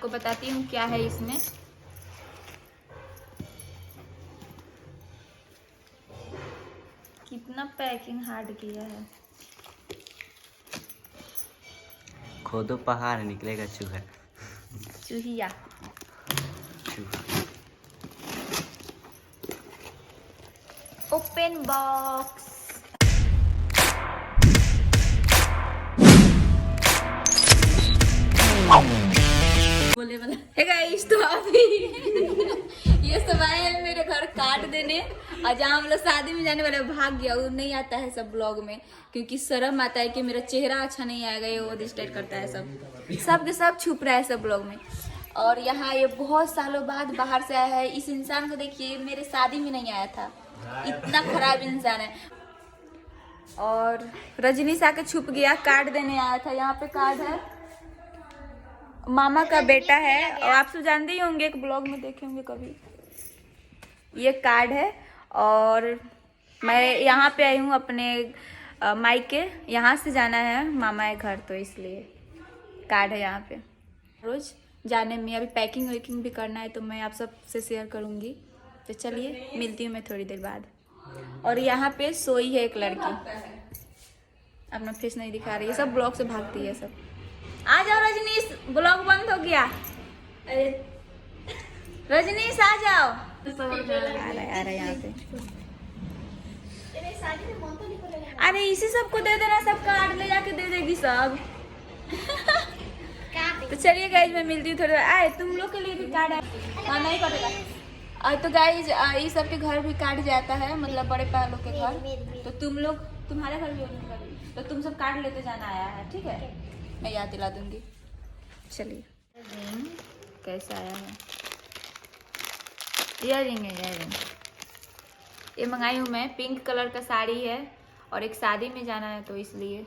आपको बताती हूँ क्या है इसमें। कितना पैकिंग हार्ड किया है। खोदो पहाड़ निकलेगा चूहा। चूहिया। चूहा। Open box. बोले वाला है गाइस, तो अभी ये सब आए हैं मेरे घर कार्ड देने, और जहाँ हम लोग शादी में जाने वाले भाग गया, वो नहीं आता है सब ब्लॉग में, क्योंकि शर्म आता है कि मेरा चेहरा अच्छा नहीं आएगा, ये वो डिस्टर्ब करता है, सब के सब छुप रहा है सब ब्लॉग में। और यहाँ ये बहुत सालों बाद बाहर से आया है। इस इंसान को देखिए, मेरे शादी में नहीं आया था, इतना खराब इंसान है। और रजनीश आके छुप गया, कार्ड देने आया था। यहाँ पे कार्ड है, मामा का बेटा है, और आप सब जानते ही होंगे, एक ब्लॉग में देखे होंगे कभी। ये कार्ड है, और मैं यहाँ पे आई हूँ अपने मायके, यहाँ से जाना है मामा के घर, तो इसलिए कार्ड है यहाँ पे। रोज जाने में अभी पैकिंग वैकिंग भी करना है, तो मैं आप सबसे शेयर करूँगी। तो चलिए मिलती हूँ मैं थोड़ी देर बाद। और यहाँ पे सोई है एक लड़की, अपना फेस नहीं दिखा रही है, सब ब्लॉग से भागती है सब। आ जाओ रजनीश, ब्लॉग बंद हो गया। अरे रजनीश आ जाओ। आ रहा है यहाँ पे। अरे इसी सबको दे देना, सब कार्ड ले जाके दे देगी सब। तो चलिए गाइज, मैं मिलती हूँ थोड़ी देर। आए तुम लोग के लिए भी कार्ड है। हाँ नहीं कटेगा। और तो गाइज ये सब के घर भी कार्ड जाता है, मतलब बड़े पा लोग के घर। तो तुम लोग, तुम्हारे घर भी होने वाली, तो तुम सब कार्ड लेते जाना आया है, ठीक है, मैं याद दिला दूंगी। चलिए कैसा आया है, इयररिंग है, इयररिंग ये मंगाई हूँ मैं, पिंक कलर का साड़ी है, और एक शादी में जाना है, तो इसलिए।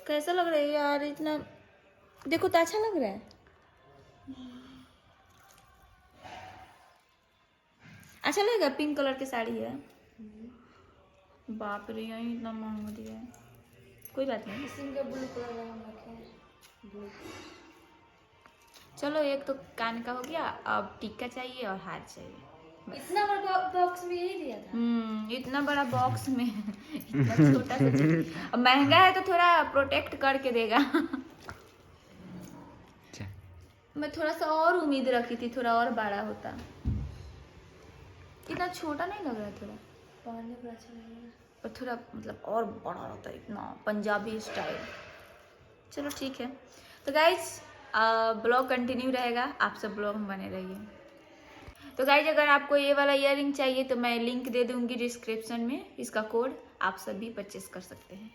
कैसा लग रहा है यार, इतना देखो तो अच्छा लग रहा है। अच्छा लगेगा, पिंक कलर की साड़ी है। बाप रे, यही इतना महंगा दिया है, कोई बात नहीं। ब्लू कलर, चलो एक तो कान का हो गया, अब टिक्का चाहिए और हार चाहिए। इतना बड़ा बॉक्स में यही दिया था। इतना बड़ा बॉक्स में इतना छोटा सा चीज। अब महंगा है तो थोड़ा प्रोटेक्ट करके देगा। मैं थोड़ा सा और उम्मीद रखी थी, थोड़ा और बड़ा होता। इतना छोटा नहीं लग रहा, थोड़ा पहनने पर अच्छा लगेगा, और थोड़ा मतलब और बड़ा होता, इतना पंजाबी स्टाइल। चलो ठीक है, तो गाइज ब्लॉग कंटिन्यू रहेगा, आप सब ब्लॉग में बने रहिए। तो गाइज अगर आपको ये वाला इयररिंग चाहिए तो मैं लिंक दे दूंगी डिस्क्रिप्शन में, इसका कोड आप सभी परचेस कर सकते हैं।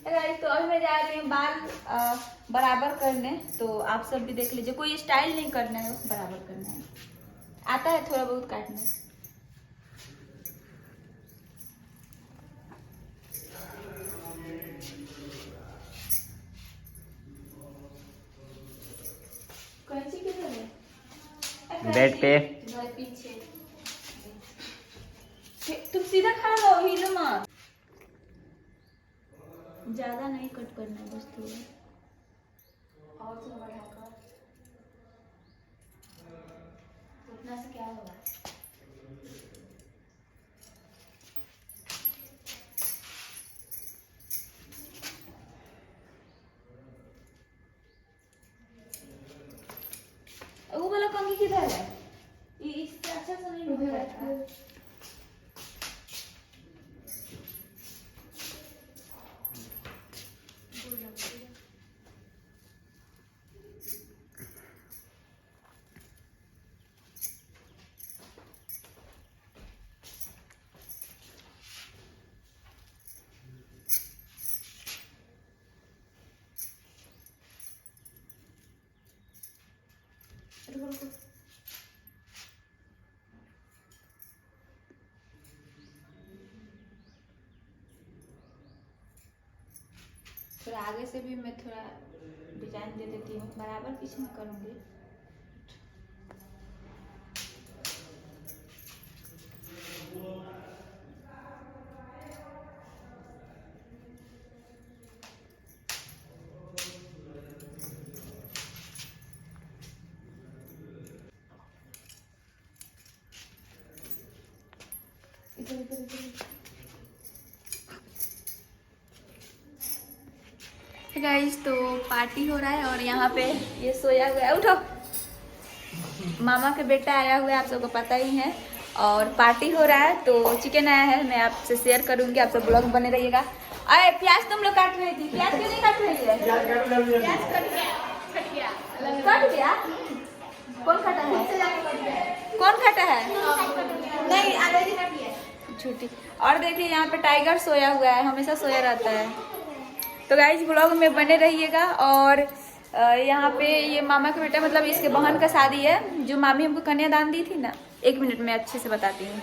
गाइज तो अभी मैं जा रही हूँ बाल बराबर करने, तो आप सब भी देख लीजिए, कोई स्टाइल नहीं करना है, बस बराबर करना है, आता है थोड़ा बहुत काटने। कैंची किधर है? बेड पे। पीछे तुम सीधा खड़ा रहो, हिलो मत। ज्यादा नहीं कट करना है, बस थोड़ा और थोड़ा बढ़ाकर। उतना से क्या होगा? वो वाला कंघी किधर है? इससे अच्छा से नहीं होता है। थोड़ा आगे से भी मैं थोड़ा डिजाइन दे देती हूँ, बराबर पीछे में करूँगी। गाइस तो पार्टी हो रहा है और यहाँ पे ये सोया हुआ है। उठो, मामा के बेटा आया हुआ है, आप सबको पता ही है। और पार्टी हो रहा है तो चिकन आया है, मैं आपसे शेयर करूंगी, आप सब ब्लॉग बने रहिएगा। अरे प्याज तुम लोग काट रही थी, प्याज क्यों नहीं काट रही है? कट गया? कौन काटा है? कौन काटा है? नहीं, झूठी। और देखिए यहाँ पे टाइगर सोया हुआ है, हमेशा सोया रहता है। तो गाइस ब्लॉग में बने रहिएगा। और यहाँ पे ये मामा का बेटा मतलब इसके बहन का शादी है, जो मामी हमको कन्यादान दी थी ना। एक मिनट में अच्छे से बताती हूँ।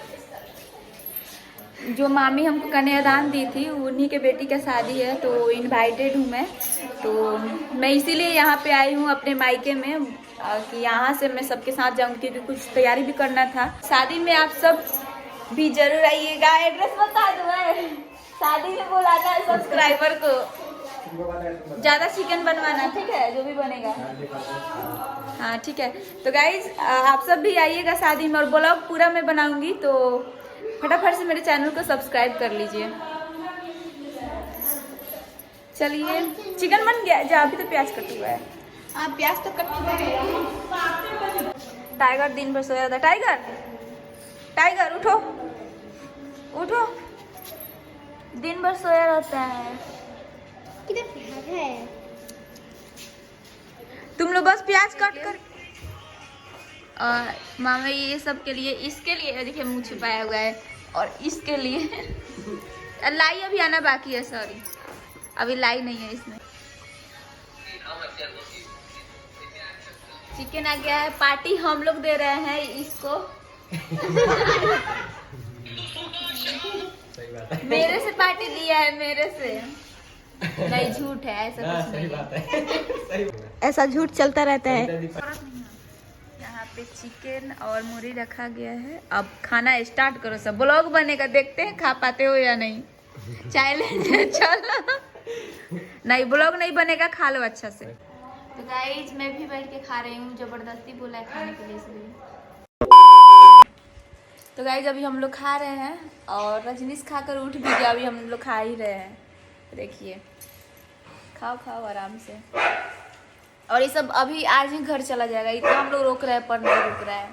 जो मामी हमको कन्यादान दी थी उन्हीं के बेटी का शादी है, तो इनवाइटेड हूँ मैं। तो मैं इसीलिए यहाँ पे आई हूँ अपने मायके में, कि यहाँ से मैं सबके साथ जाऊँगी, क्योंकि कुछ तैयारी भी करना था। शादी में आप सब भी जरूर आइएगा। एड्रेस बता दो, शादी में बुलाना है सब्सक्राइबर को। ज्यादा चिकन बनवाना, ठीक है, जो भी बनेगा। हाँ ठीक है। तो गाइज आप सब भी आइएगा शादी में, और ब्लॉग पूरा मैं बनाऊंगी, तो फटाफट से मेरे चैनल को सब्सक्राइब कर लीजिए। चलिए चिकन बन गया, जो अभी तो प्याज कट हुआ है। हाँ प्याज तो कट हुआ है। टाइगर दिन भर सोया था। टाइगर, टाइगर उठो, उठो, दिन भर सोया रहता है। किधर प्याज है? तुम लोग बस प्याज काट कर। और मामा ये सब के लिए, इसके लिए देखिए मुंह छुपाया हुआ है, और इसके लिए लाई अभी आना बाकी है। सॉरी, अभी लाई नहीं है इसमें। चिकन आ गया है, पार्टी हम लोग दे रहे हैं इसको। मेरे से पार्टी दिया है, मेरे से नहीं, झूठ है, ऐसा कुछ नहीं है। ऐसा झूठ चलता रहता है। यहाँ पे चिकन और मुर्गी रखा गया है। अब खाना स्टार्ट करो, सब ब्लॉग बनेगा, देखते हैं खा पाते हो या नहीं। चैलेंज चलो, नहीं ब्लॉग नहीं बनेगा, खा लो अच्छा से। तो गाइज मैं भी बैठ के खा रही हूँ, जबरदस्ती बोला है खाने के लिए इसलिए। तो गाइज अभी हम लोग खा रहे हैं, और रजनीश खाकर उठ भी गया, अभी हम लोग खा ही रहे हैं। देखिए, खाओ खाओ आराम से। और ये सब अभी आज ही घर चला जाएगा, इतना हम लोग रोक रहे हैं पर नहीं रुक रहा है।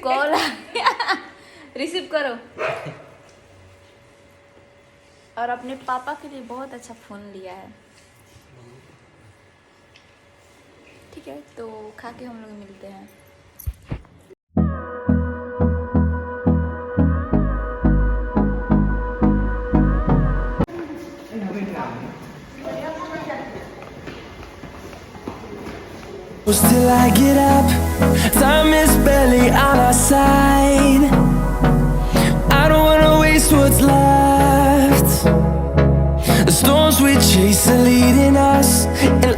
कॉल आ गया, रिसीव करो। और अपने पापा के लिए बहुत अच्छा फोन लिया है। ठीक है, तो खा के हम लोग मिलते हैं। Till I get up, time is barely on our side. I don't wanna waste what's left. The storms we chase are leading us, and